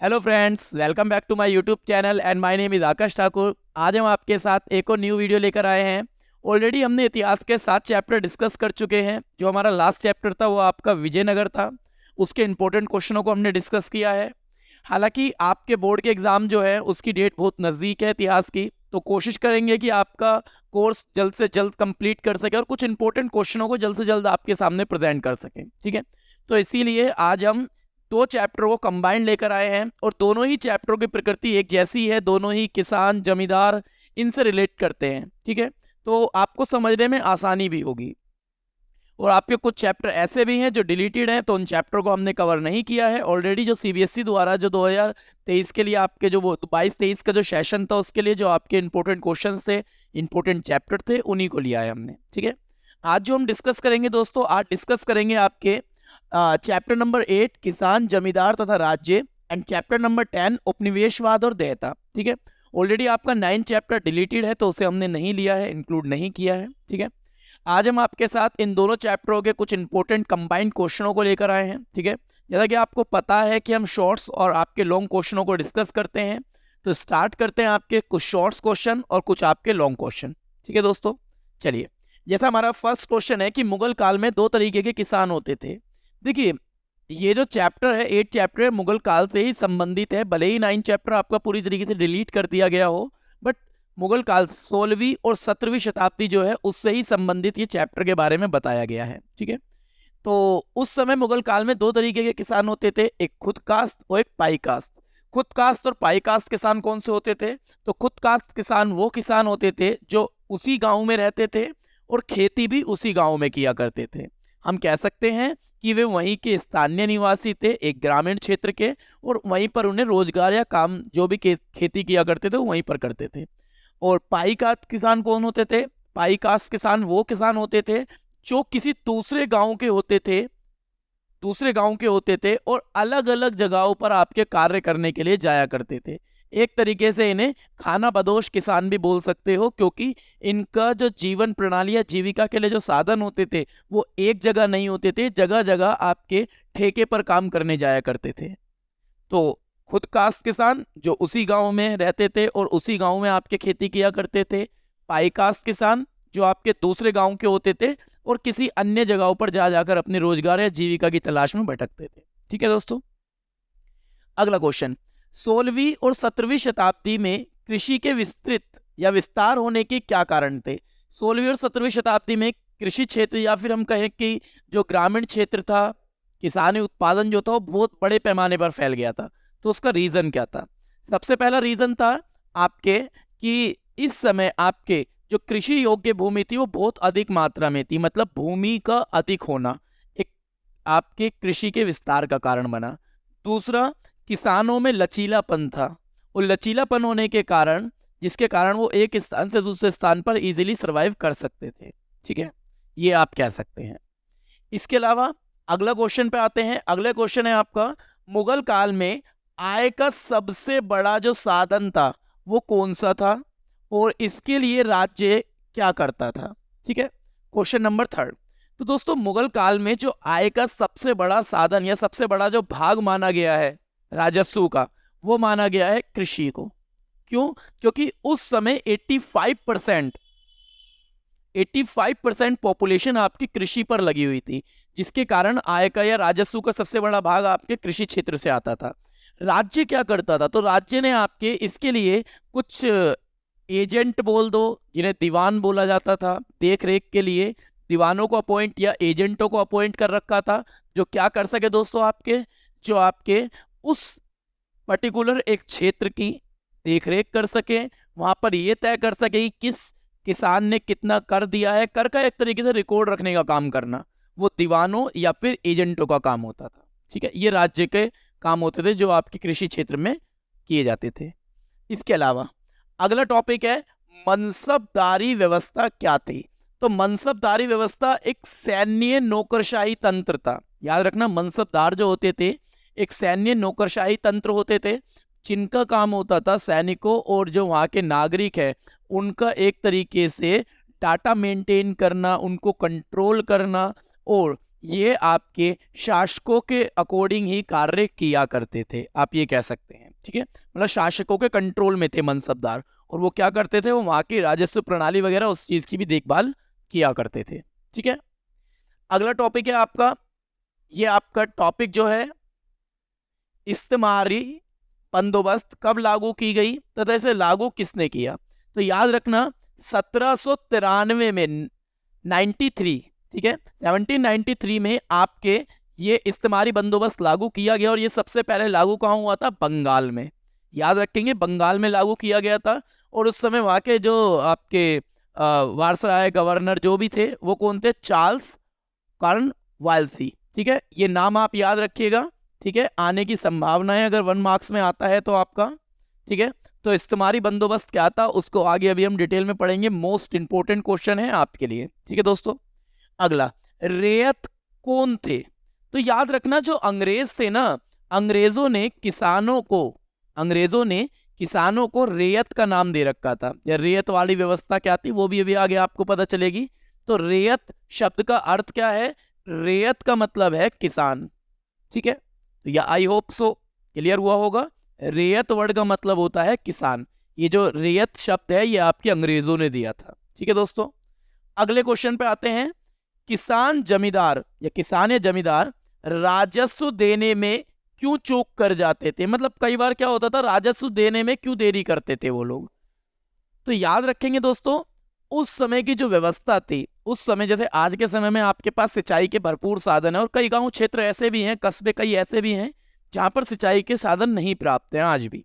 Hello friends, welcome back to my YouTube channel and my name is Akash Thakur. आज हम आपके साथ एक और न्यू वीडियो लेकर आए हैं। ऑलरेडी हमने इतिहास के 7 चैप्टर डिस्कस कर चुके हैं। जो हमारा लास्ट चैप्टर था वो आपका विजयनगर था। उसके इंपॉर्टेंट क्वेश्चनों को हमने डिस्कस किया है। हालांकि आपके बोर्ड के एग्ज़ाम जो है उसकी डेट बहुत नज़दीक है इतिहास की, तो कोशिश करेंगे कि आपका कोर्स जल्द से जल्द कंप्लीट कर सके और कुछ इंपॉर्टेंट क्वेश्चनों को जल्द से जल्द आपके सामने प्रेजेंट कर सकें। ठीक है, तो इसीलिए आज हम 2 चैप्टरों को कंबाइंड लेकर आए हैं और दोनों ही चैप्टरों की प्रकृति एक जैसी है। दोनों ही किसान, जमींदार इनसे रिलेट करते हैं। ठीक है, तो आपको समझने में आसानी भी होगी। और आपके कुछ चैप्टर ऐसे भी हैं जो डिलीटेड हैं, तो उन चैप्टर को हमने कवर नहीं किया है। ऑलरेडी जो सीबीएसई द्वारा जो 2023 के लिए आपके जो वो 22-23 का जो सेशन था उसके लिए जो आपके इंपॉर्टेंट क्वेश्चन थे, इंपॉर्टेंट चैप्टर थे, उन्हीं को लिया है हमने। ठीक है, आज जो हम डिस्कस करेंगे दोस्तों, आज डिस्कस करेंगे आपके चैप्टर नंबर 8 किसान, जमींदार तथा राज्य एंड चैप्टर नंबर 10 उपनिवेशवाद और देयता। ठीक है, ऑलरेडी आपका 9 चैप्टर डिलीटेड है तो उसे हमने नहीं लिया है, इंक्लूड नहीं किया है। ठीक है, आज हम आपके साथ इन दोनों चैप्टरों के कुछ इंपॉर्टेंट कंबाइंड क्वेश्चनों को लेकर आए हैं। ठीक है, जैसा कि आपको पता है कि हम शॉर्ट्स और आपके लॉन्ग क्वेश्चनों को डिस्कस करते हैं, तो स्टार्ट करते हैं आपके कुछ शॉर्ट्स क्वेश्चन और कुछ आपके लॉन्ग क्वेश्चन। ठीक है दोस्तों, चलिए। जैसा हमारा फर्स्ट क्वेश्चन है कि मुगल काल में 2 तरीके के किसान होते थे। देखिए, ये जो चैप्टर है 8 चैप्टर है, मुगल काल से ही संबंधित है। भले ही 9 चैप्टर आपका पूरी तरीके से डिलीट कर दिया गया हो, बट मुगल काल 16वीं और 17वीं शताब्दी जो है उससे ही संबंधित ये चैप्टर के बारे में बताया गया है। ठीक है, तो उस समय मुगल काल में 2 तरीके के किसान होते थे, एक खुद कास्ट और एक पाई कास्ट। खुद कास्ट और पाई कास्ट किसान कौन से होते थे? तो खुद कास्ट किसान वो किसान होते थे जो उसी गांव में रहते थे और खेती भी उसी गांव में किया करते थे। हम कह सकते हैं कि वे वहीं के स्थानीय निवासी थे, एक ग्रामीण क्षेत्र के, और वहीं पर उन्हें रोजगार या काम जो भी खेती किया करते थे वो वहीं पर करते थे। और पाई कास्ट किसान कौन होते थे? पाई कास्ट किसान वो किसान होते थे जो किसी दूसरे गांव के होते थे और अलग अलग जगहों पर आपके कार्य करने के लिए जाया करते थे। एक तरीके से इन्हें खाना बदोश किसान भी बोल सकते हो, क्योंकि इनका जो जीवन प्रणाली या जीविका के लिए जो साधन होते थे वो एक जगह नहीं होते थे, जगह जगह आपके ठेके पर काम करने जाया करते थे। तो खुद कास्ट किसान जो उसी गांव में रहते थे और उसी गांव में आपके खेती किया करते थे। पाई कास्ट किसान जो आपके दूसरे गांव के होते थे और किसी अन्य जगहों पर जा जाकर अपने रोजगार या जीविका की तलाश में भटकते थे। ठीक है दोस्तों, अगला क्वेश्चन। 16वीं और 17वीं शताब्दी में कृषि के विस्तृत या विस्तार होने के क्या कारण थे? 16वीं और 17वीं शताब्दी में कृषि क्षेत्र या फिर हम कहें कि जो ग्रामीण क्षेत्र था, किसानी उत्पादन जो था वो बहुत बड़े पैमाने पर फैल गया था। तो उसका रीजन क्या था? सबसे पहला रीजन था आपके कि इस समय आपके जो कृषि योग्य भूमि थी वो बहुत अधिक मात्रा में थी, मतलब भूमि का अधिक होना एक आपके कृषि के विस्तार का कारण बना। दूसरा, किसानों में लचीलापन था, और लचीलापन होने के कारण जिसके कारण वो एक स्थान से दूसरे स्थान पर इजीली सरवाइव कर सकते थे। ठीक है, ये आप कह सकते हैं। इसके अलावा अगला क्वेश्चन पे आते हैं। अगला क्वेश्चन है आपका, मुगल काल में आय का सबसे बड़ा जो साधन था वो कौन सा था और इसके लिए राज्य क्या करता था? ठीक है, क्वेश्चन नंबर 3। तो दोस्तों, मुगल काल में जो आय का सबसे बड़ा साधन या सबसे बड़ा जो भाग माना गया है राजस्व का, वो माना गया है कृषि को। क्यों? क्योंकि उस समय 85% पॉपुलेशन आपकी कृषि पर लगी हुई थी, जिसके कारण आय का या राजस्व का सबसे बड़ा भाग आपके कृषि क्षेत्र से आता था। राज्य क्या करता था? तो राज्य ने आपके इसके लिए कुछ एजेंट बोल दो, जिन्हें दीवान बोला जाता था, देख रेख के लिए दीवानों को अपॉइंट या एजेंटों को अपॉइंट कर रखा था, जो क्या कर सके दोस्तों, जो आपके उस पर्टिकुलर एक क्षेत्र की देख रेख कर सके, वहां पर यह तय कर सके कि किस किसान ने कितना कर दिया है। कर का एक तरीके से रिकॉर्ड रखने का काम करना वो दीवानों या फिर एजेंटों का काम होता था। ठीक है, ये राज्य के काम होते थे जो आपके कृषि क्षेत्र में किए जाते थे। इसके अलावा अगला टॉपिक है मनसबदारी व्यवस्था क्या थी? तो मनसबदारी व्यवस्था एक सैन्य नौकरशाही तंत्र था। याद रखना, मनसबदार जो होते थे एक सैन्य नौकरशाही तंत्र होते थे, जिनका काम होता था सैनिकों और जो वहाँ के नागरिक है उनका एक तरीके से डाटा मेंटेन करना, उनको कंट्रोल करना और ये आपके शासकों के अकॉर्डिंग ही कार्य किया करते थे, आप ये कह सकते हैं। ठीक है, मतलब शासकों के कंट्रोल में थे मनसबदार, और वो क्या करते थे, वो वहाँ की राजस्व प्रणाली वगैरह उस चीज़ की भी देखभाल किया करते थे। ठीक है, अगला टॉपिक है आपका, ये आपका टॉपिक जो है इस्तेमारी बंदोबस्त कब लागू की गई तथा इसे लागू किसने किया। तो याद रखना 1793 में 93, ठीक है 1793 में आपके ये इस्तेमारी बंदोबस्त लागू किया गया, और ये सबसे पहले लागू कहाँ हुआ था, बंगाल में। याद रखेंगे, बंगाल में लागू किया गया था। और उस समय वहाँ के जो आपके वायसराय गवर्नर जो भी थे वो कौन थे, चार्ल्स कॉर्नवालिस। ठीक है, ये नाम आप याद रखिएगा। ठीक है, आने की संभावना है अगर 1 मार्क्स में आता है तो आपका। ठीक है, तो इस्तेमारी बंदोबस्त क्या था उसको आगे अभी हम डिटेल में पढ़ेंगे, मोस्ट इंपोर्टेंट क्वेश्चन है आपके लिए। ठीक है दोस्तों, अगला रेयत कौन थे। तो याद रखना जो अंग्रेज थे ना, अंग्रेजों ने किसानों को रेयत का नाम दे रखा था, या रेयत वाली व्यवस्था क्या थी वो भी अभी आगे आपको पता चलेगी। तो रेयत शब्द का अर्थ क्या है, रेयत का मतलब है किसान। ठीक है, तो या आई होप सो क्लियर हुआ होगा। रेयत वर्ड का मतलब होता है किसान। ये जो रेयत शब्द है ये आपके अंग्रेजों ने दिया था। ठीक है दोस्तों, अगले क्वेश्चन पे आते हैं। किसान या जमींदार राजस्व देने में क्यों चूक कर जाते थे, मतलब कई बार क्या होता था, राजस्व देने में क्यों देरी करते थे वो लोग। तो याद रखेंगे दोस्तों, उस समय की जो व्यवस्था थी, उस समय जैसे आज के समय में आपके पास सिंचाई के भरपूर साधन है, और कई गांव क्षेत्र ऐसे भी हैं, कस्बे कई ऐसे भी हैं जहां पर सिंचाई के साधन नहीं प्राप्त हैं आज भी।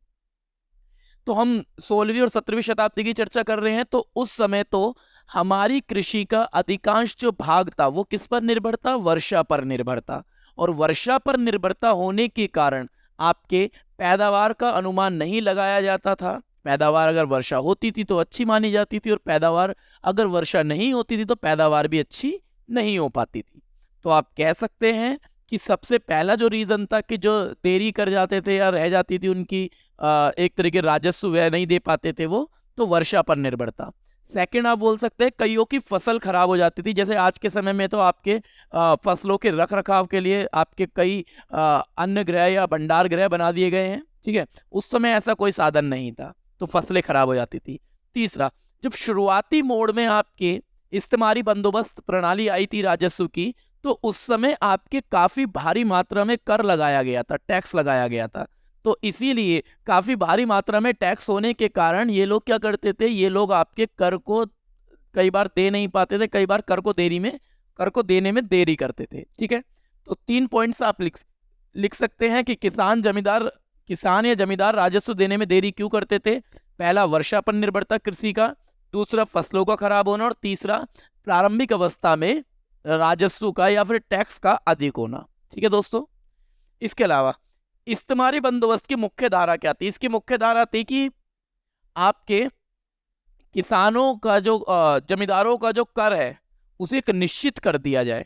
तो हम 16वीं और 17वीं शताब्दी की चर्चा कर रहे हैं, तो उस समय तो हमारी कृषि का अधिकांश जो भाग था वो किस पर निर्भर था, वर्षा पर निर्भर था। और वर्षा पर निर्भरता होने के कारण आपके पैदावार का अनुमान नहीं लगाया जाता था। पैदावार अगर वर्षा होती थी तो अच्छी मानी जाती थी, और पैदावार अगर वर्षा नहीं होती थी तो पैदावार भी अच्छी नहीं हो पाती थी। तो आप कह सकते हैं कि सबसे पहला जो रीजन था कि जो देरी कर जाते थे या रह जाती थी उनकी एक तरीके राजस्व व्यय नहीं दे पाते थे वो, तो वर्षा पर निर्भर था। सेकंड आप बोल सकते हैं कईयों की फसल खराब हो जाती थी, जैसे आज के समय में तो आपके फसलों के रख रखाव के लिए आपके कई अन्न गृह या भंडार गृह बना दिए गए हैं। ठीक है, उस समय ऐसा कोई साधन नहीं था, तो फसलें खराब हो जाती थी। तीसरा, जब शुरुआती मोड़ में आपके इस्तेमारी बंदोबस्त प्रणाली आई थी राजस्व की, तो उस समय आपके काफी भारी मात्रा में कर लगाया गया था, टैक्स लगाया गया था। तो इसीलिए काफी भारी मात्रा में टैक्स होने के कारण ये लोग क्या करते थे, ये लोग आपके कर को कई बार दे नहीं पाते थे, कई बार कर को देने में देरी करते थे। ठीक है, तो 3 पॉइंट्स आप लिख सकते हैं कि किसान या जमींदार राजस्व देने में देरी क्यों करते थे। पहला, वर्षा पर निर्भरता कृषि का। दूसरा, फसलों का खराब होना। और तीसरा, प्रारंभिक अवस्था में राजस्व का या फिर टैक्स का अधिक होना। ठीक है दोस्तों, इसके अलावा इस्तेमारी बंदोबस्त की मुख्य धारा क्या थी। इसकी मुख्य धारा थी कि आपके किसानों का जो जमींदारों का जो कर है उसे एक निश्चित कर दिया जाए।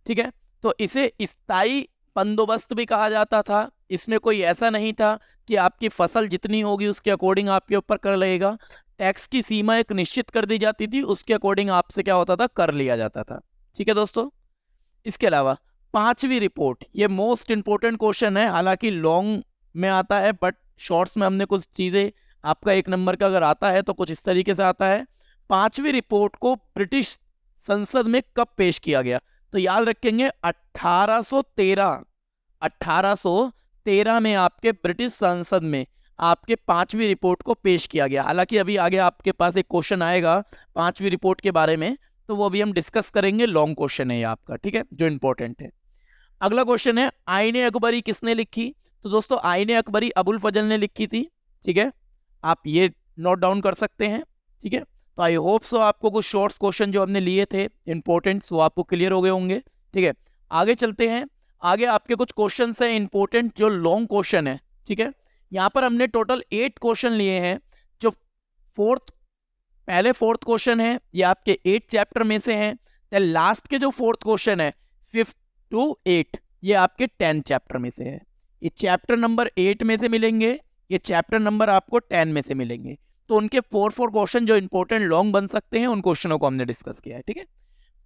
ठीक है, तो इसे स्थायी बंदोबस्त भी कहा जाता था। इसमें कोई ऐसा नहीं था कि आपकी फसल जितनी होगी उसके अकॉर्डिंग आपके ऊपर कर लगेगा। टैक्स की सीमा एक निश्चित कर दी जाती थी, उसके अकॉर्डिंग आपसे क्या होता था, कर लिया जाता था। ठीक है दोस्तों, इसके अलावा 5वीं रिपोर्ट, ये मोस्ट इंपोर्टेंट क्वेश्चन है, हालांकि लॉन्ग में आता है बट शॉर्ट्स में हमने कुछ चीजें, आपका 1 नंबर का अगर आता है तो कुछ इस तरीके से आता है। 5वीं रिपोर्ट को ब्रिटिश संसद में कब पेश किया गया। तो याद रखेंगे 1813 में आपके ब्रिटिश संसद में आपके 5वीं रिपोर्ट को पेश किया गया। हालांकि अभी आगे आपके पास एक क्वेश्चन आएगा 5वीं रिपोर्ट के बारे में, तो वो अभी हम डिस्कस करेंगे, लॉन्ग क्वेश्चन है ये आपका। ठीक है, जो इंपॉर्टेंट है। अगला क्वेश्चन है, आईने अकबरी किसने लिखी। तो दोस्तों आईने अकबरी अबुल फजल ने लिखी थी। ठीक है, आप ये नोट डाउन कर सकते हैं। ठीक है, तो आई होप सो आपको कुछ शॉर्ट क्वेश्चन जो हमने लिए थे इंपॉर्टेंट वो आपको क्लियर हो गए होंगे। ठीक है, आगे चलते हैं। आगे आपके कुछ क्वेश्चन है इंपॉर्टेंट जो लॉन्ग क्वेश्चन है। ठीक है, यहाँ पर हमने टोटल 8 क्वेश्चन लिए हैं। जो पहले फोर्थ क्वेश्चन है ये आपके 8 चैप्टर में से हैं। लास्ट के जो 4th क्वेश्चन है 5th to 8 ये आपके 10 चैप्टर में से है। ये चैप्टर नंबर 8 में से मिलेंगे, ये चैप्टर नंबर आपको 10 में से मिलेंगे। तो उनके 4 क्वेश्चन जो इंपॉर्टेंट लॉन्ग बन सकते हैं उन क्वेश्चनों को हमने डिस्कस किया है। ठीक है,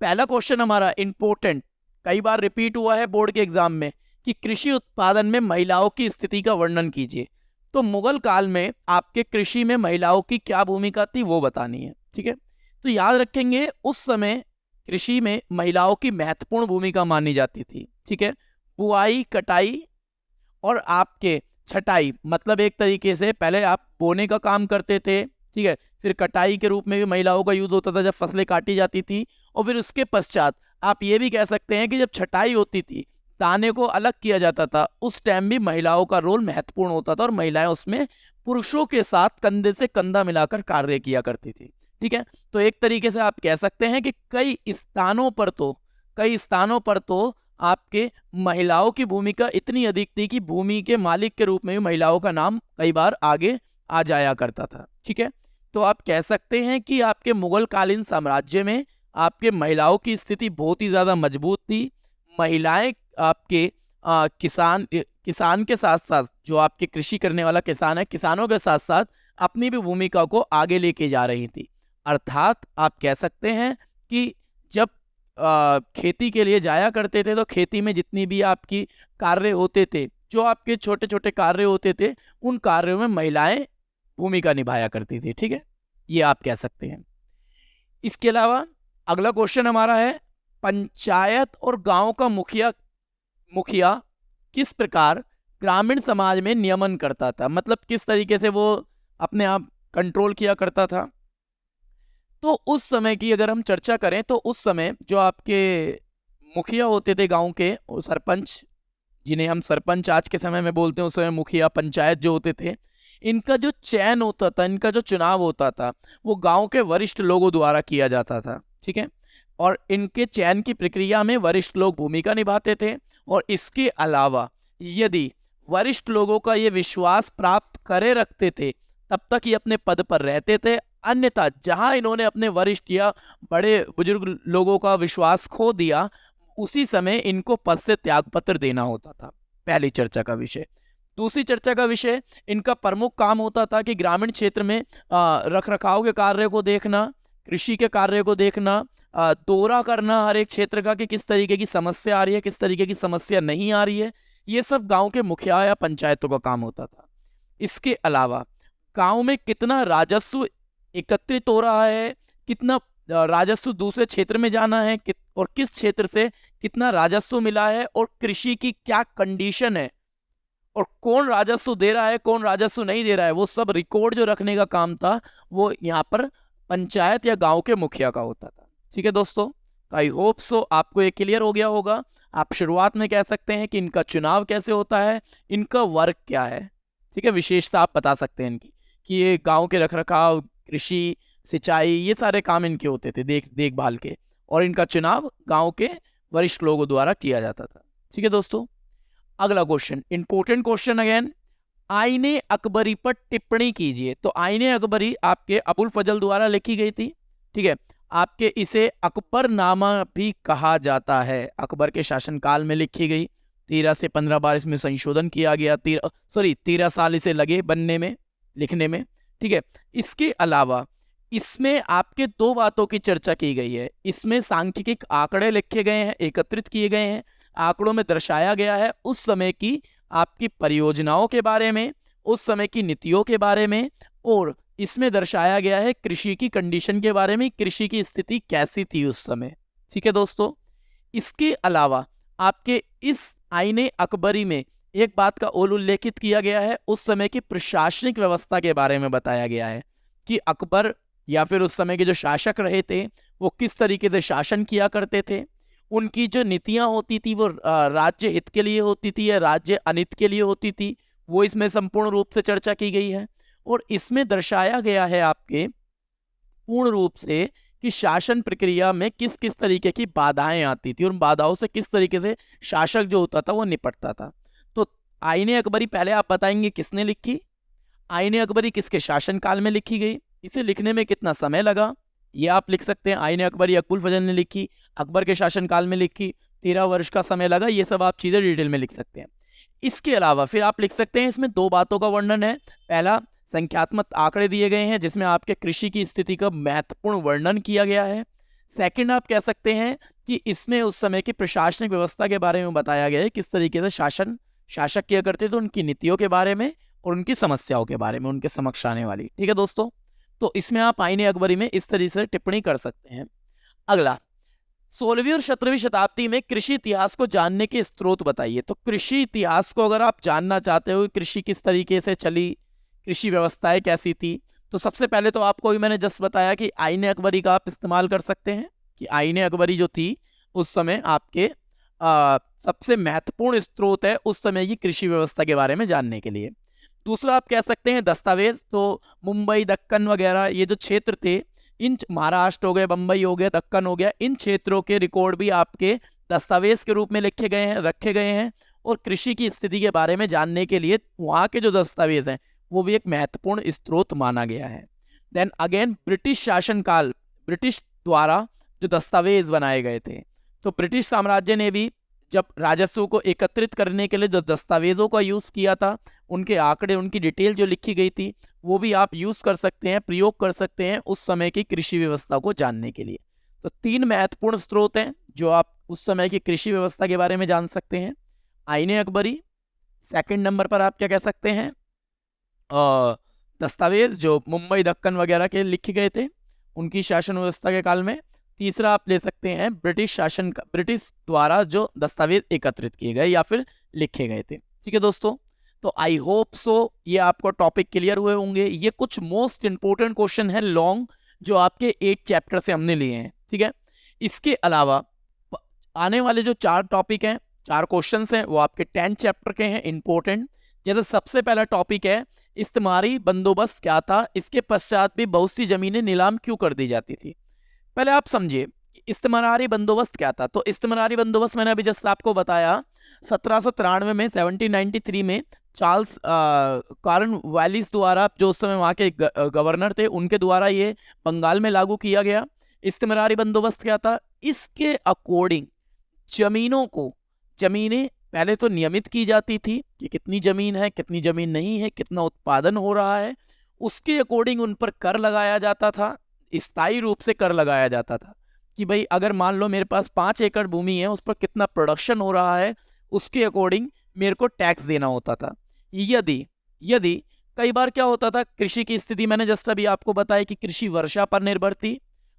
पहला क्वेश्चन हमारा इंपॉर्टेंट कई बार रिपीट हुआ है बोर्ड के एग्जाम में कि कृषि उत्पादन में महिलाओं की स्थिति का वर्णन कीजिए। तो मुगल काल में आपके कृषि में महिलाओं की क्या भूमिका थी वो बतानी है। ठीक है, तो याद रखेंगे उस समय कृषि में महिलाओं की महत्वपूर्ण भूमिका मानी जाती थी। ठीक है, बुआई, कटाई और आपके छटाई, मतलब एक तरीके से पहले आप बोने का काम करते थे, ठीक है, फिर कटाई के रूप में भी महिलाओं का यूज होता था जब फसलें काटी जाती थी, और फिर उसके पश्चात आप ये भी कह सकते हैं कि जब छटाई होती थी, दाने को अलग किया जाता था, उस टाइम भी महिलाओं का रोल महत्वपूर्ण होता था और महिलाएं उसमें पुरुषों के साथ कंधे से कंधा मिलाकर कार्य किया करती थी। ठीक है, तो एक तरीके से आप कह सकते हैं कि कई स्थानों पर तो आपके महिलाओं की भूमिका इतनी अधिक थी कि भूमि के मालिक के रूप में भी महिलाओं का नाम कई बार आगे आ जाया करता था। ठीक है, तो आप कह सकते हैं कि आपके मुगल कालीन साम्राज्य में आपके महिलाओं की स्थिति बहुत ही ज़्यादा मजबूत थी। महिलाएं आपके किसान के साथ साथ, जो आपके कृषि करने वाला किसान है, किसानों के साथ साथ अपनी भी भूमिका को आगे लेके जा रही थी। अर्थात आप कह सकते हैं कि जब खेती के लिए जाया करते थे तो खेती में जितनी भी आपकी कार्य होते थे, जो आपके छोटे छोटे कार्य होते थे, उन कार्यों में महिलाएं भूमिका निभाया करती थी। ठीक है, ये आप कह सकते हैं। इसके अलावा अगला क्वेश्चन हमारा है, पंचायत और गांव का मुखिया किस प्रकार ग्रामीण समाज में नियमन करता था, मतलब किस तरीके से वो अपने आप कंट्रोल किया करता था। तो उस समय की अगर हम चर्चा करें तो उस समय जो आपके मुखिया होते थे गांव के, सरपंच, जिन्हें हम सरपंच आज के समय में बोलते हैं, उस समय मुखिया, पंचायत जो होते थे, इनका जो चयन होता था, इनका जो चुनाव होता था, वो गांव के वरिष्ठ लोगों द्वारा किया जाता था। ठीक है, और इनके चयन की प्रक्रिया में वरिष्ठ लोग भूमिका निभाते थे, और इसके अलावा यदि वरिष्ठ लोगों का ये विश्वास प्राप्त करे रखते थे तब तक ये अपने पद पर रहते थे, अन्यथा जहां इन्होंने अपने वरिष्ठ या बड़े बुजुर्ग लोगों का विश्वास खो दिया, उसी समय इनको पद से त्यागपत्र देना होता था। पहली चर्चा का विषय। दूसरी चर्चा का विषय, इनका प्रमुख काम होता था कि ग्रामीण क्षेत्र में रख रखाव के कार्य को देखना, कृषि के कार्य को देखना, दौरा करना हर एक क्षेत्र का कि किस तरीके की समस्या आ रही है, किस तरीके की समस्या नहीं आ रही है, ये सब गांव के मुखिया या पंचायतों का काम होता था। इसके अलावा गांव में कितना राजस्व एकत्रित हो रहा है, कितना राजस्व दूसरे क्षेत्र में जाना है, और किस क्षेत्र से कितना राजस्व मिला है, और कृषि की क्या कंडीशन है, और कौन राजस्व दे रहा है, कौन राजस्व नहीं दे रहा है, वो सब रिकॉर्ड जो रखने का काम था वो यहाँ पर पंचायत या गांव के मुखिया का होता था। ठीक है दोस्तों, तो आई होप सो आपको ये क्लियर हो गया होगा। आप शुरुआत में कह सकते हैं कि इनका चुनाव कैसे होता है, इनका वर्क क्या है, ठीक है, विशेषता आप बता सकते हैं इनकी, कि ये गांव के रखरखाव, कृषि, सिंचाई, ये सारे काम इनके होते थे, देखभाल के, और इनका चुनाव गांव के वरिष्ठ लोगों द्वारा किया जाता था। ठीक है दोस्तों, अगला क्वेश्चन, इंपॉर्टेंट क्वेश्चन अगेन, आईने अकबरी पर टिप्पणी कीजिए। तो आईने अकबरी आपके अबुल फजल द्वारा लिखी गई थी। ठीक है, आपके इसे अकबरनामा भी कहा जाता है, अकबर के शासनकाल में लिखी गई, 13 से 15 बार इसमें संशोधन किया गया, 13 साल इसे लगे बनने में, लिखने में। ठीक है, इसके अलावा इसमें आपके दो बातों की चर्चा की गई है। इसमें सांख्यिक आंकड़े लिखे गए हैं, एकत्रित किए गए हैं, आंकड़ों में दर्शाया गया है उस समय की आपकी परियोजनाओं के बारे में, उस समय की नीतियों के बारे में, और इसमें दर्शाया गया है कृषि की कंडीशन के बारे में, कृषि की स्थिति कैसी थी उस समय। ठीक है दोस्तों, इसके अलावा आपके इस आईने अकबरी में एक बात का और उल्लेखित किया गया है, उस समय की प्रशासनिक व्यवस्था के बारे में बताया गया है कि अकबर या फिर उस समय के जो शासक रहे थे वो किस तरीके से शासन किया करते थे, उनकी जो नीतियां होती थी वो राज्य हित के लिए होती थी या राज्य अनित के लिए होती थी, वो इसमें संपूर्ण रूप से चर्चा की गई है। और इसमें दर्शाया गया है आपके पूर्ण रूप से कि शासन प्रक्रिया में किस किस तरीके की बाधाएं आती थी और उन बाधाओं से किस तरीके से शासक जो होता था वो निपटता था। तो आईने अकबरी पहले आप बताएंगे किसने लिखी, आईने अकबरी किसके शासनकाल में लिखी गई, इसे लिखने में कितना समय लगा, ये आप लिख सकते हैं। आईने अकबरी अबुल फजल ने लिखी, अकबर के शासनकाल में लिखी, 13 वर्ष का समय लगा, ये सब आप चीज़ें डिटेल में लिख सकते हैं। इसके अलावा फिर आप लिख सकते हैं इसमें दो बातों का वर्णन है। पहला, संख्यात्मक आंकड़े दिए गए हैं जिसमें आपके कृषि की स्थिति का महत्वपूर्ण वर्णन किया गया है। सेकंड आप कह सकते हैं कि इसमें उस समय की प्रशासनिक व्यवस्था के बारे में बताया गया है, किस तरीके से शासक किया करते थे, उनकी नीतियों के बारे में और उनकी समस्याओं के बारे में, उनके समक्ष आने वाली। ठीक है दोस्तों, तो इसमें आप आईने अकबरी में इस तरीके से टिप्पणी कर सकते हैं। अगला, 16वीं और 17वीं शताब्दी में कृषि इतिहास को जानने के स्रोत बताइए। तो कृषि इतिहास को अगर आप जानना चाहते हो, कृषि किस तरीके से चली, कृषि व्यवस्थाएं कैसी थी, तो सबसे पहले तो आपको भी मैंने जस्ट बताया कि आईने अकबरी का आप इस्तेमाल कर सकते हैं, कि आईने अकबरी जो थी उस समय आपके सबसे महत्वपूर्ण स्रोत है उस समय की कृषि व्यवस्था के बारे में जानने के लिए। दूसरा आप कह सकते हैं दस्तावेज, तो मुंबई, दक्कन वगैरह ये जो क्षेत्र थे, इन महाराष्ट्र हो गए, बम्बई हो गया, दक्कन हो गया, इन क्षेत्रों के रिकॉर्ड भी आपके दस्तावेज के रूप में लिखे गए हैं, रखे गए हैं। और कृषि की स्थिति के बारे में जानने के लिए वहाँ के जो दस्तावेज हैं वो भी एक महत्वपूर्ण स्रोत माना गया है। देन अगेन ब्रिटिश शासनकाल, ब्रिटिश द्वारा जो दस्तावेज बनाए गए थे, तो ब्रिटिश साम्राज्य ने भी जब राजस्व को एकत्रित करने के लिए जो दस्तावेजों का यूज किया था, उनके आंकड़े, उनकी डिटेल जो लिखी गई थी, वो भी आप यूज कर सकते हैं, प्रयोग कर सकते हैं उस समय की कृषि व्यवस्था को जानने के लिए। तो 3 महत्वपूर्ण स्रोत हैं जो आप उस समय की कृषि व्यवस्था के बारे में जान सकते हैं। आईने अकबरी, सेकंड नंबर पर आप क्या कह सकते हैं, दस्तावेज जो मुंबई, दक्कन वगैरह के लिखे गए थे उनकी शासन व्यवस्था के काल में। तीसरा आप ले सकते हैं ब्रिटिश द्वारा जो दस्तावेज एकत्रित किए गए या फिर लिखे गए थे। ठीक है दोस्तों, तो आई होप सो ये आपको टॉपिक क्लियर हुए होंगे। ये कुछ मोस्ट इंपोर्टेंट क्वेश्चन है लॉन्ग, जो आपके 8 चैप्टर से हमने लिए हैं। ठीक है, इसके अलावा आने वाले जो 4 टॉपिक हैं, 4 क्वेश्चन हैं, वो आपके 10 चैप्टर के हैं, इंपॉर्टेंट। जैसे सबसे पहला टॉपिक है इस्तेमारी बंदोबस्त क्या था, इसके पश्चात भी बहुत सी जमीनें नीलाम क्यों कर दी जाती थी। पहले आप समझिए इस्तेमारी बंदोबस्त क्या था। तो इस्तेमारी बंदोबस्त मैंने अभी जस्ट आपको बताया, 1793 में, 1793 में चार्ल्स कॉर्नवालिस द्वारा, जो उस समय वहाँ के गवर्नर थे, उनके द्वारा ये बंगाल में लागू किया गया। इस्तेमारी बंदोबस्त क्या था, इसके अकॉर्डिंग जमीनें पहले तो नियमित की जाती थी कि कितनी जमीन है, कितनी जमीन नहीं है, कितना उत्पादन हो रहा है, उसके अकॉर्डिंग उन पर कर लगाया जाता था, स्थायी रूप से कर लगाया जाता था। कि भाई अगर मान लो मेरे पास 5 एकड़ भूमि है, उस पर कितना प्रोडक्शन हो रहा है, उसके अकॉर्डिंग मेरे को टैक्स देना होता था। यदि कई बार क्या होता था, कृषि की स्थिति मैंने जस्ट अभी आपको बताया कि कृषि वर्षा पर निर्भर थी,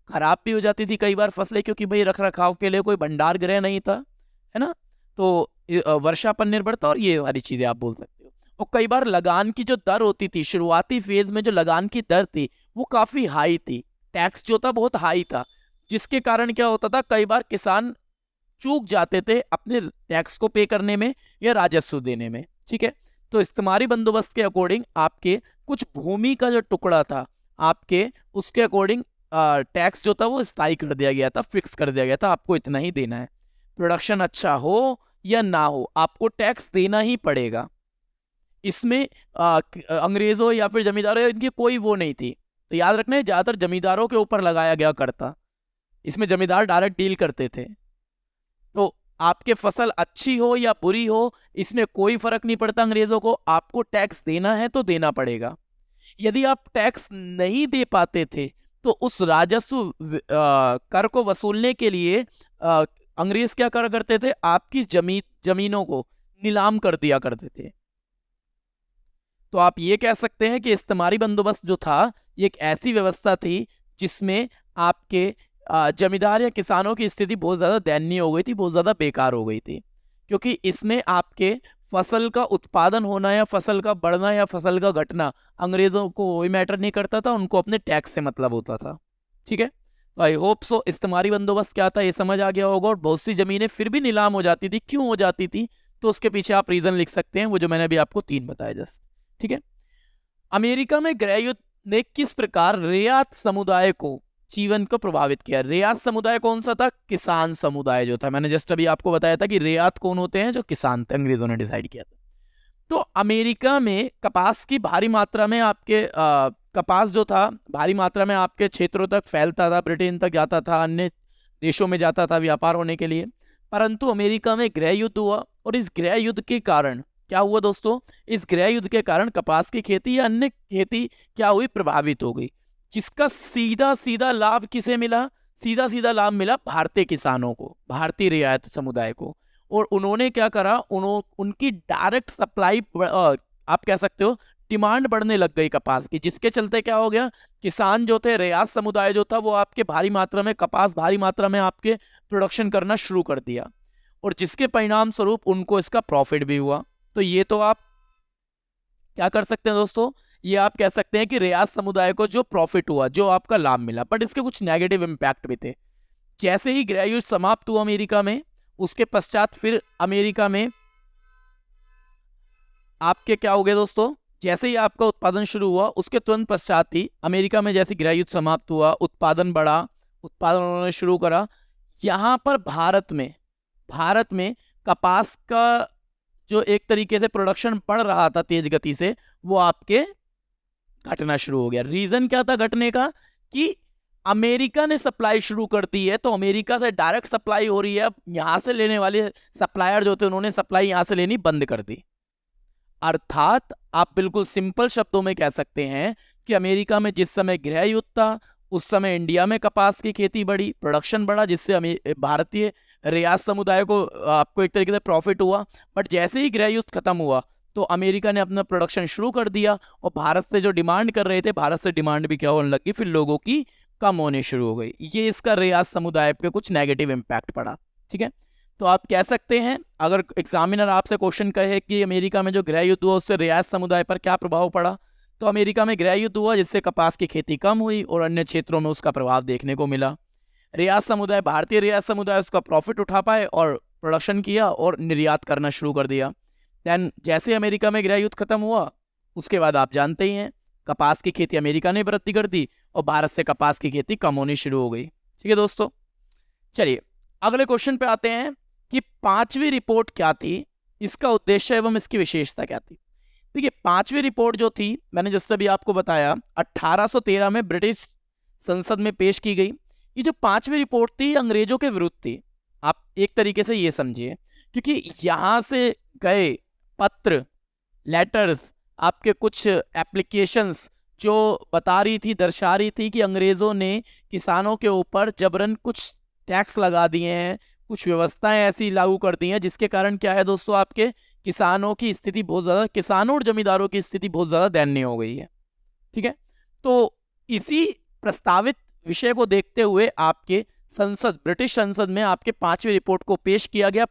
खराब भी हो जाती थी कई बार फसलें, क्योंकि भाई रख रखाव के लिए कोई भंडार गृह नहीं था, है ना, तो वर्षा पर निर्भर था, और ये सारी चीजें आप बोल सकते हो। और कई बार लगान की जो दर होती थी, शुरुआती फेज में जो लगान की दर थी वो काफी हाई थी, टैक्स जो था बहुत हाई था, जिसके कारण क्या होता था, कई बार किसान चूक जाते थे अपने टैक्स को पे करने में या राजस्व देने में। ठीक है, तो इस्तेमारी बंदोबस्त के अकॉर्डिंग आपके कुछ भूमि का जो टुकड़ा था आपके, उसके अकॉर्डिंग टैक्स जो था वो स्थायी कर दिया गया था, फिक्स कर दिया गया था, आपको इतना ही देना है। प्रोडक्शन अच्छा हो या ना हो, आपको टैक्स देना ही पड़ेगा। इसमें अंग्रेजों या फिर जमींदारों, इनकी कोई वो नहीं थी। तो याद रखना है, ज्यादातर जमींदारों के ऊपर लगाया गया कर था, इसमें जमींदार डायरेक्ट डील करते थे। तो आपके फसल अच्छी हो या बुरी हो, इसमें कोई फर्क नहीं पड़ता अंग्रेजों को, आपको टैक्स देना है तो देना पड़ेगा। यदि आप टैक्स नहीं दे पाते थे तो उस राजस्व कर को वसूलने के लिए अंग्रेज क्या कर करते थे, आपकी जमीनों को नीलाम कर दिया करते थे। तो आप ये कह सकते हैं कि इस्तेमारी बंदोबस्त जो था ये एक ऐसी व्यवस्था थी जिसमें आपके जमींदार या किसानों की स्थिति बहुत ज्यादा दयनीय हो गई थी, बहुत ज्यादा बेकार हो गई थी, क्योंकि इसमें आपके फसल का उत्पादन होना या फसल का बढ़ना या फसल का घटना अंग्रेजों को कोई मैटर नहीं करता था, उनको अपने टैक्स से मतलब होता था। ठीक है, तो आई होप सो इस्तेमारी बंदोबस्त क्या था ये समझ आ गया होगा। और बहुत सी जमीनें फिर भी नीलाम हो जाती थी, क्यों हो जाती थी, तो उसके पीछे आप रीजन लिख सकते हैं, वो जो मैंने अभी आपको 3 बताया जस्ट। ठीक है, अमेरिका में गृह युद्ध ने किस प्रकार रियात समुदाय को जीवन को प्रभावित किया। रियात समुदाय कौन सा था, किसान समुदाय जो था, मैंने जस्ट अभी आपको बताया था कि रियात कौन होते हैं, जो किसान थे, अंग्रेजों ने डिसाइड किया था। तो अमेरिका में कपास की भारी मात्रा में आपके कपास जो था भारी मात्रा में आपके क्षेत्रों तक फैलता था, ब्रिटेन तक जाता था, अन्य देशों में जाता था व्यापार होने के लिए। परंतु अमेरिका में गृह युद्ध हुआ, और इस गृह युद्ध के कारण क्या हुआ दोस्तों, इस गृह युद्ध के कारण कपास की खेती या अन्य खेती क्या हुई, प्रभावित हो गई, जिसका सीधा सीधा लाभ किसे मिला, सीधा सीधा लाभ मिला भारतीय किसानों को, भारतीय रियायत समुदाय को। और उन्होंने क्या करा, उनकी डायरेक्ट सप्लाई आप कह सकते हो डिमांड बढ़ने लग गई कपास की, जिसके चलते क्या हो गया, किसान जो थे, रियायत समुदाय जो था, वो आपके भारी मात्रा में कपास, भारी मात्रा में आपके प्रोडक्शन करना शुरू कर दिया, और जिसके परिणाम स्वरूप उनको इसका प्रॉफिट भी हुआ। तो ये तो आप क्या कर सकते हैं दोस्तों, ये आप कह सकते हैं कि रियायत समुदाय को जो प्रॉफिट हुआ, जो आपका लाभ मिला, बट इसके कुछ नेगेटिव इम्पैक्ट भी थे। जैसे ही गृह युद्ध समाप्त हुआ अमेरिका में, उसके पश्चात फिर अमेरिका में आपके क्या हो गया दोस्तों, जैसे ही आपका उत्पादन शुरू हुआ, उसके तुरंत पश्चात ही अमेरिका में जैसे गृह युद्ध समाप्त हुआ, उत्पादन बढ़ा, उत्पादन उन्होंने शुरू करा। यहाँ पर भारत में कपास का जो एक तरीके से प्रोडक्शन बढ़ रहा था तेज गति से, वो आपके घटना शुरू हो गया। रीजन क्या था घटने का, कि अमेरिका ने सप्लाई शुरू कर दी है, तो अमेरिका से डायरेक्ट सप्लाई हो रही है। अब यहां से लेने वाले सप्लायर जो थे, उन्होंने सप्लाई यहां से लेनी बंद कर दी। अर्थात आप बिल्कुल सिंपल शब्दों में कह सकते हैं कि अमेरिका में जिस समय गृह युद्ध था, उस समय इंडिया में कपास की खेती बढ़ी, प्रोडक्शन बढ़ा, जिससे भारतीय रियायत समुदाय को आपको एक तरीके से प्रॉफिट हुआ। बट जैसे ही गृह युद्ध खत्म हुआ, तो अमेरिका ने अपना प्रोडक्शन शुरू कर दिया, और भारत से जो डिमांड कर रहे थे, भारत से डिमांड भी क्या होने लगी, फिर लोगों की कम होने शुरू हो गई। ये इसका रियायत समुदाय पे कुछ नेगेटिव इम्पैक्ट पड़ा। ठीक है, तो आप कह सकते हैं, अगर एग्जामिनर आपसे क्वेश्चन कहे कि अमेरिका में जो गृह युद्ध हुआ, उससे रियायत समुदाय पर क्या प्रभाव पड़ा, तो अमेरिका में गृह युद्ध हुआ, जिससे कपास की खेती कम हुई और अन्य क्षेत्रों में उसका प्रभाव देखने को मिला। रियायत समुदाय, भारतीय रियायत समुदाय उसका प्रॉफिट उठा पाए और प्रोडक्शन किया और निर्यात करना शुरू कर दिया। देन जैसे अमेरिका में गृह युद्ध खत्म हुआ, उसके बाद आप जानते ही हैं, कपास की खेती अमेरिका ने वृद्धि कर दी और भारत से कपास की खेती कम होनी शुरू हो गई। ठीक है दोस्तों, चलिए अगले क्वेश्चन पे आते हैं कि पांचवी रिपोर्ट क्या थी, इसका उद्देश्य एवं इसकी विशेषता क्या थी। देखिए, पांचवी रिपोर्ट जो थी, मैंने जैसे अभी आपको बताया, 1813 में ब्रिटिश संसद में पेश की गई। ये जो पांचवी रिपोर्ट थी, अंग्रेजों के विरुद्ध थी। आप एक तरीके से ये समझिए, क्योंकि यहां से गए पत्र, लेटर्स, आपके कुछ एप्लीकेशंस जो बता रही थी, दर्शा रही थी कि अंग्रेजों ने किसानों के ऊपर जबरन कुछ टैक्स लगा दिए हैं, कुछ व्यवस्थाएं ऐसी लागू कर दी हैं, जिसके कारण क्या है दोस्तों, आपके किसानों की स्थिति बहुत ज़्यादा, किसानों और जमींदारों की स्थिति बहुत ज़्यादा दयनीय हो गई है। ठीक है, तो इसी प्रस्तावित विषय को देखते हुए आपके संसद, ब्रिटिश संसद में आपके पांचवी रिपोर्ट को पेश किया गया।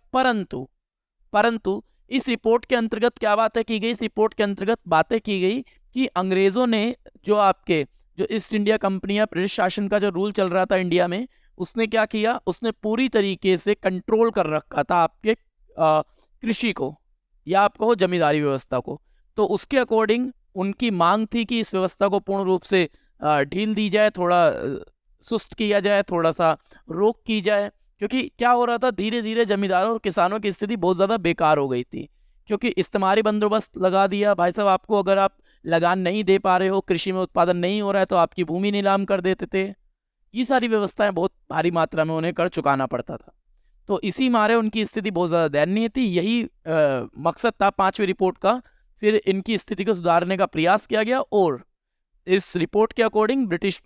परंतु इस रिपोर्ट के अंतर्गत क्या बातें की गई, इस रिपोर्ट के अंतर्गत बातें की गई कि अंग्रेजों ने जो ईस्ट इंडिया कंपनी या ब्रिटिश शासन का जो रूल चल रहा था इंडिया में, उसने क्या किया, उसने पूरी तरीके से कंट्रोल कर रखा था आपके कृषि को, या आप कहो जमींदारी व्यवस्था को। तो उसके अकॉर्डिंग उनकी मांग थी कि इस व्यवस्था को पूर्ण रूप से ढील दी जाए, थोड़ा सुस्त किया जाए, थोड़ा सा रोक की जाए। क्योंकि क्या हो रहा था, धीरे धीरे जमींदारों और किसानों की स्थिति बहुत ज़्यादा बेकार हो गई थी, क्योंकि इस्तेमारी बंदोबस्त लगा दिया। भाई साहब, आपको अगर आप लगान नहीं दे पा रहे हो, कृषि में उत्पादन नहीं हो रहा है, तो आपकी भूमि नीलाम कर देते थे। ये सारी व्यवस्थाएं बहुत भारी मात्रा में उन्हें कर चुकाना पड़ता था। तो इसी मारे उनकी स्थिति बहुत ज़्यादा दयनीय थी। यही मकसद था पांचवी रिपोर्ट का। फिर इनकी स्थिति को सुधारने का प्रयास किया गया, और इस रिपोर्ट के अकॉर्डिंग ब्रिटिश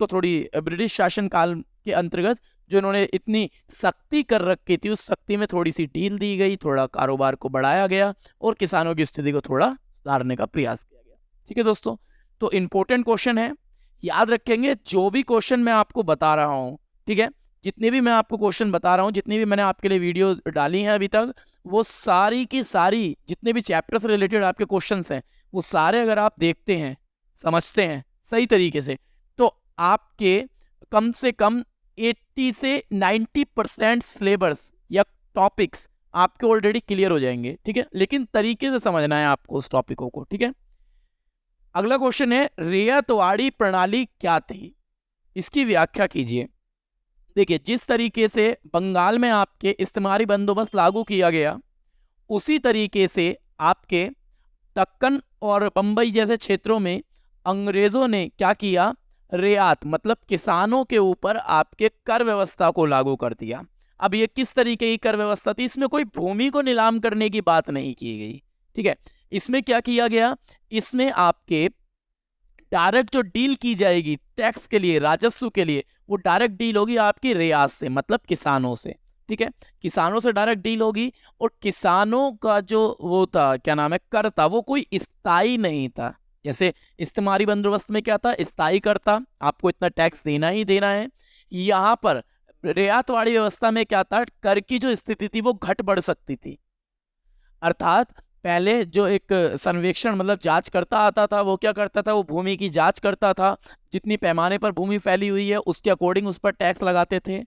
शासन काल के अंतर्गत जो इन्होंने इतनी सख्ती कर रखी थी, उस सख्ती में थोड़ी सी ढील दी गई, थोड़ा कारोबार को बढ़ाया गया और किसानों की स्थिति को थोड़ा सुधारने का प्रयास किया गया। ठीक है दोस्तों, तो इंपॉर्टेंट क्वेश्चन है, याद रखेंगे जो भी क्वेश्चन मैं आपको बता रहा हूँ। ठीक है, जितने भी मैं आपको क्वेश्चन बता रहा हूँ, जितनी भी मैंने आपके लिए वीडियो डाली हैं अभी तक, वो सारी की सारी जितने भी चैप्टर से रिलेटेड आपके क्वेश्चंस हैं, वो सारे अगर आप देखते हैं, समझते हैं सही तरीके से, तो आपके कम से कम 80 से 90% सिलेबस या टॉपिक्स आपके ऑलरेडी क्लियर हो जाएंगे। ठीक है, लेकिन तरीके से समझना है आपको उस टॉपिकों को। ठीक है, अगला क्वेश्चन है, रैयतवाड़ी प्रणाली क्या थी, इसकी व्याख्या कीजिए। देखिए, जिस तरीके से बंगाल में आपके इस्तेमारी बंदोबस्त लागू किया गया, उसी तरीके से आपके दक्कन और बंबई जैसे क्षेत्रों में अंग्रेजों ने क्या किया, रियात मतलब किसानों के ऊपर आपके कर व्यवस्था को लागू कर दिया। अब ये किस तरीके की कर व्यवस्था थी, इसमें कोई भूमि को नीलाम करने की बात नहीं की गई। ठीक है, इसमें क्या किया गया, इसमें आपके डायरेक्ट जो डील की जाएगी टैक्स के लिए, राजस्व के लिए, वो डायरेक्ट डील होगी आपकी रियाज से, मतलब किसानों से। ठीक है, किसानों से डायरेक्ट डील होगी, और किसानों का जो वो था, क्या नाम है, कर था, वो कोई स्थायी नहीं था। जैसे इस्तेमारी बंदोबस्त में क्या था, स्थायी कर था, आपको इतना टैक्स देना ही देना है। यहाँ पर रियायत वाली व्यवस्था में क्या था, कर की जो स्थिति थी वो घट बढ़ सकती थी। अर्थात पहले जो एक सर्वेक्षण मतलब जांच करता आता था, वो क्या करता था, वो भूमि की जांच करता था, जितनी पैमाने पर भूमि फैली हुई है उसके अकॉर्डिंग उस पर टैक्स लगाते थे।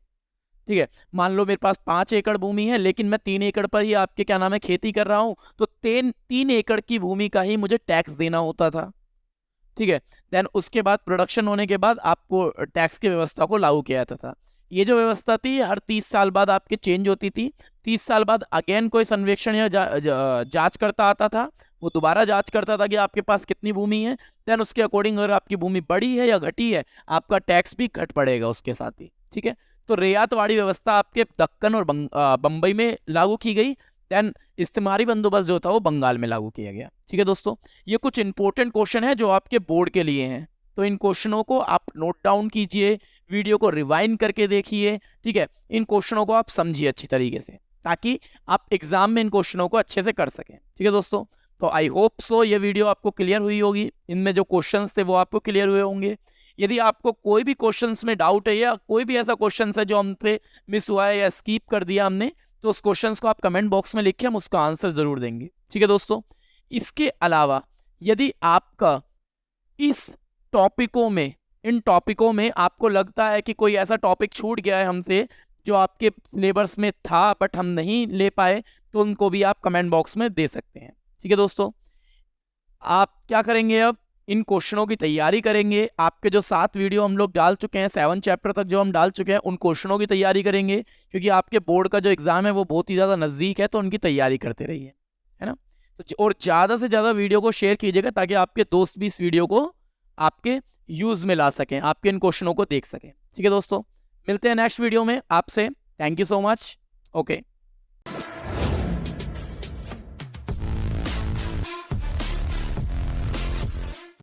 ठीक है, मान लो मेरे पास 5 एकड़ भूमि है, लेकिन मैं 3 एकड़ पर ही आपके क्या नाम है खेती कर रहा हूं, तो 3 एकड़ की भूमि का ही मुझे टैक्स देना होता था। ठीक है, देन उसके बाद प्रोडक्शन होने के बाद आपको टैक्स की व्यवस्था को लागू किया जाता था। ये जो व्यवस्था थी हर 30 साल बाद आपके चेंज होती थी। 30 साल बाद अगेन कोई सर्वेक्षण या जांच करता आता था, वो दोबारा जांच करता था कि आपके पास कितनी भूमि है। देन उसके अकॉर्डिंग अगर आपकी भूमि बढ़ी है या घटी है, आपका टैक्स भी घट पड़ेगा उसके साथ ही। ठीक है, तो रियायतवाड़ी व्यवस्था आपके दक्कन और बंबई में लागू की गई। देन इस्तेमारी बंदोबस्त जो था वो बंगाल में लागू किया गया। ठीक है दोस्तों, ये कुछ इंपॉर्टेंट क्वेश्चन है जो आपके बोर्ड के लिए हैं, तो इन क्वेश्चनों को आप नोट डाउन कीजिए, वीडियो को रिवाइंड करके देखिए। ठीक है, इन क्वेश्चनों को आप समझिए अच्छी तरीके से, ताकि आप एग्जाम में इन क्वेश्चनों को अच्छे से कर सकें। ठीक है दोस्तों, तो आई होप सो ये वीडियो आपको क्लियर हुई होगी, इनमें जो क्वेश्चंस थे वो आपको क्लियर हुए होंगे। यदि आपको कोई भी क्वेश्चंस में डाउट है, या कोई भी ऐसा क्वेश्चन है जो हमसे मिस हुआ है या स्किप कर दिया हमने, तो उस क्वेश्चंस को आप कमेंट बॉक्स में लिख के हम उसका आंसर जरूर देंगे। ठीक है दोस्तों, इसके अलावा यदि आपका इस टॉपिकों में इन टॉपिकों में आपको लगता है कि कोई ऐसा टॉपिक छूट गया है हमसे जो आपके सिलेबस में था बट हम नहीं ले पाए, तो उनको भी आप कमेंट बॉक्स में दे सकते हैं। ठीक है दोस्तों, आप क्या करेंगे, अब इन क्वेश्चनों की तैयारी करेंगे। आपके जो 7 वीडियो हम लोग डाल चुके हैं, 7 चैप्टर तक जो हम डाल चुके हैं, उन क्वेश्चनों की तैयारी करेंगे, क्योंकि आपके बोर्ड का जो एग्जाम है वो बहुत ही ज़्यादा नज़दीक है, तो उनकी तैयारी करते रहिए, है ना। तो और ज़्यादा से ज़्यादा वीडियो को शेयर कीजिएगा, ताकि आपके दोस्त भी इस वीडियो को आपके यूज़ में ला सकें, आपके इन क्वेश्चनों को देख सकें। ठीक है दोस्तों, मिलते हैं नेक्स्ट वीडियो में आपसे। Thank you so much. Okay.